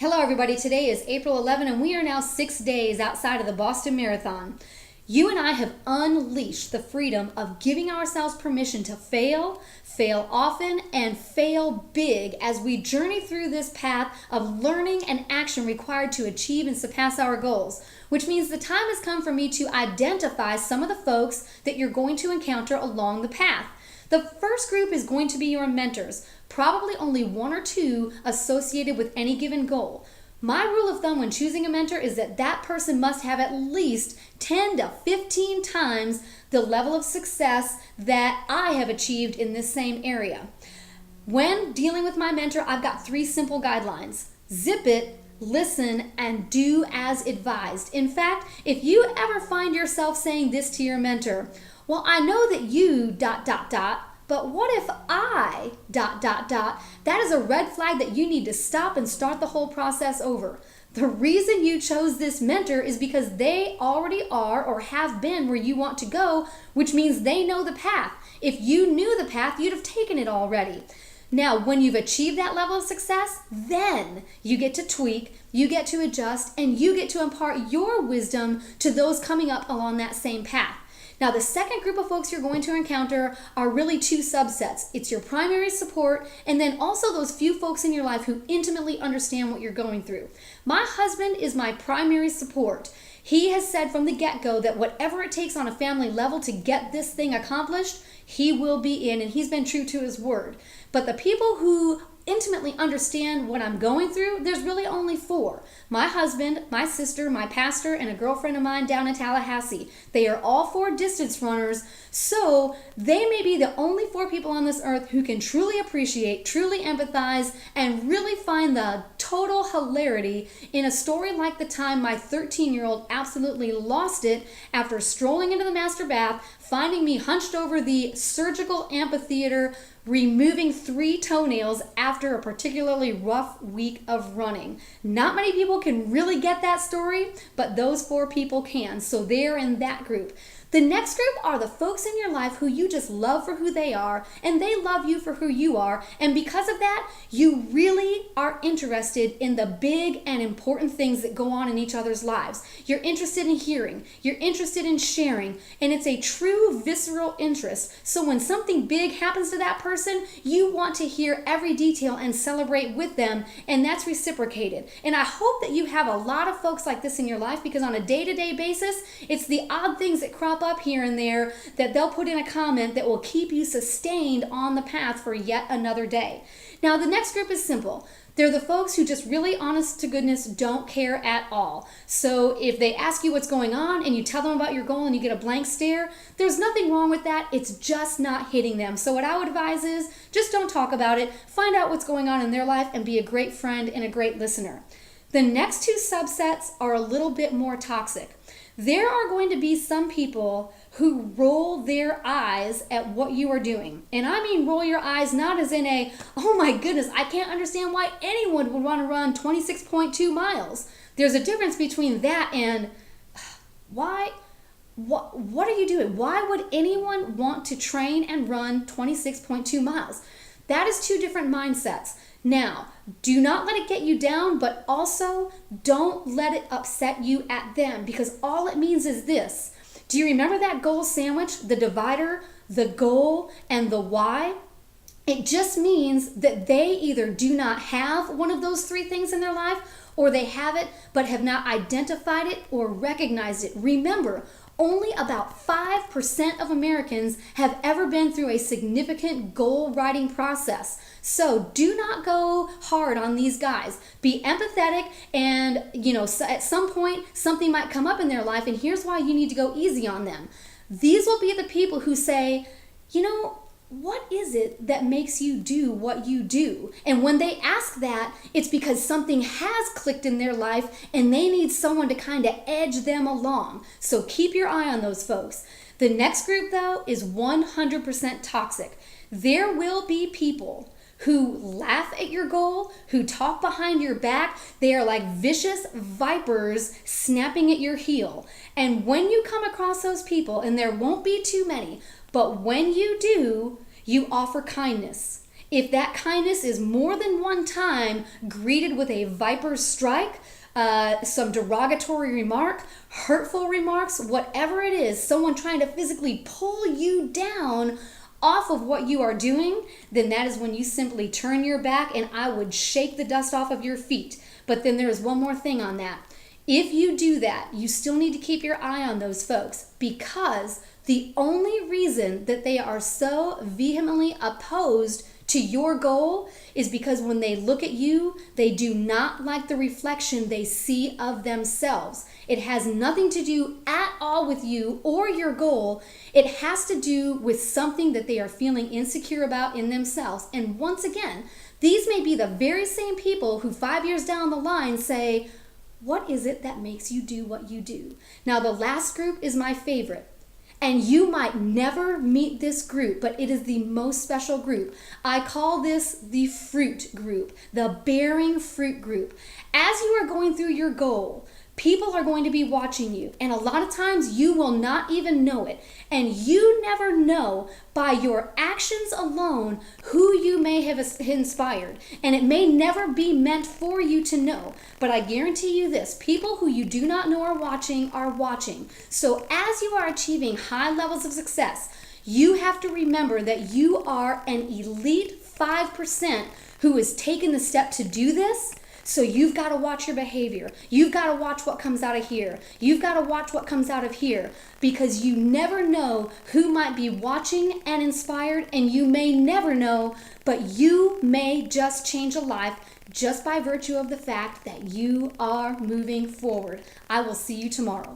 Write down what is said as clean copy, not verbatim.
Hello, everybody. Today is April 11, and we are now 6 days outside of the Boston Marathon. You and I have unleashed the freedom of giving ourselves permission to fail often, and fail big as we journey through this path of learning and action required to achieve and surpass our goals, which means the time has come for me to identify some of the folks that you're going to encounter along the path. The first group is going to be your mentors, probably only one or two associated with any given goal. My rule of thumb when choosing a mentor is that that person must have at least 10 to 15 times the level of success that I have achieved in this same area. When dealing with my mentor, I've got 3 simple guidelines. Zip it, listen, and do as advised. In fact, if you ever find yourself saying this to your mentor, well, I know that you ... but what if I ... that is a red flag that you need to stop and start the whole process over. The reason you chose this mentor is because they already are or have been where you want to go, which means they know the path. If you knew the path, you'd have taken it already. Now, when you've achieved that level of success, then you get to tweak, you get to adjust, and you get to impart your wisdom to those coming up along that same path. Now, the second group of folks you're going to encounter are really 2 subsets. It's your primary support, and then also those few folks in your life who intimately understand what you're going through. My husband is my primary support. He has said from the get-go that whatever it takes on a family level to get this thing accomplished, he will be in, and he's been true to his word. But the people who intimately understand what I'm going through, there's really only 4. My husband, my sister, my pastor, and a girlfriend of mine down in Tallahassee. They are all 4 distance runners, so they may be the only 4 people on this earth who can truly appreciate, truly empathize, and really find the total hilarity in a story like the time my 13-year-old absolutely lost it after strolling into the master bath, finding me hunched over the surgical amphitheater, removing 3 toenails after a particularly rough week of running. Not many people can really get that story, but those 4 people can, so they're in that group. The next group are the folks in your life who you just love for who they are, and they love you for who you are, and because of that, you really are interested in the big and important things that go on in each other's lives. You're interested in hearing, you're interested in sharing, and it's a true visceral interest. So when something big happens to that person, you want to hear every detail and celebrate with them, and that's reciprocated. And I hope that you have a lot of folks like this in your life, because on a day-to-day basis, it's the odd things that crop up here and there that they'll put in a comment that will keep you sustained on the path for yet another day. Now, the next group is simple. They're the folks who just really, honest to goodness, don't care at all. So if they ask you what's going on and you tell them about your goal and you get a blank stare, there's nothing wrong with that. It's just not hitting them. So what I would advise is just don't talk about it. Find out what's going on in their life and be a great friend and a great listener. The next 2 subsets are a little bit more toxic. There are going to be some people who roll their eyes at what you are doing. And I mean roll your eyes not as in a, oh my goodness, I can't understand why anyone would want to run 26.2 miles. There's a difference between that and what are you doing? Why would anyone want to train and run 26.2 miles? That is 2 different mindsets. Now, do not let it get you down, but also don't let it upset you at them, because all it means is this. Do you remember that goal sandwich, the divider, the goal, and the why? It just means that they either do not have one of those 3 things in their life, or they have it but have not identified it or recognized it. Remember, only about 5% of Americans have ever been through a significant goal writing process. So do not go hard on these guys. Be empathetic, and at some point something might come up in their life, and here's why you need to go easy on them. These will be the people who say, what is it that makes you do what you do? And when they ask that, it's because something has clicked in their life and they need someone to kind of edge them along. So keep your eye on those folks. The next group, though, is 100% toxic. There will be people who laugh at your goal, who talk behind your back. They are like vicious vipers snapping at your heel. And when you come across those people, and there won't be too many, but when you do, you offer kindness. If that kindness is more than one time greeted with a viper's strike, some derogatory remark, hurtful remarks, whatever it is, someone trying to physically pull you down off of what you are doing, then that is when you simply turn your back and I would shake the dust off of your feet. But then there is one more thing on that. If you do that, you still need to keep your eye on those folks, because the only reason that they are so vehemently opposed to your goal is because when they look at you, they do not like the reflection they see of themselves. It has nothing to do at all with you or your goal. It has to do with something that they are feeling insecure about in themselves. And once again, these may be the very same people who 5 years down the line say, what is it that makes you do what you do? Now, the last group is my favorite. And you might never meet this group, but it is the most special group. I call this the fruit group, the bearing fruit group. As you are going through your goal, people are going to be watching you, and a lot of times you will not even know it. And you never know by your actions alone who you may have inspired. And it may never be meant for you to know. But I guarantee you this, people who you do not know are watching are watching. So as you are achieving high levels of success, you have to remember that you are an elite 5% who has taken the step to do this. So you've got to watch your behavior. You've got to watch what comes out of here. You've got to watch what comes out of here, because you never know who might be watching and inspired, and you may never know, but you may just change a life just by virtue of the fact that you are moving forward. I will see you tomorrow.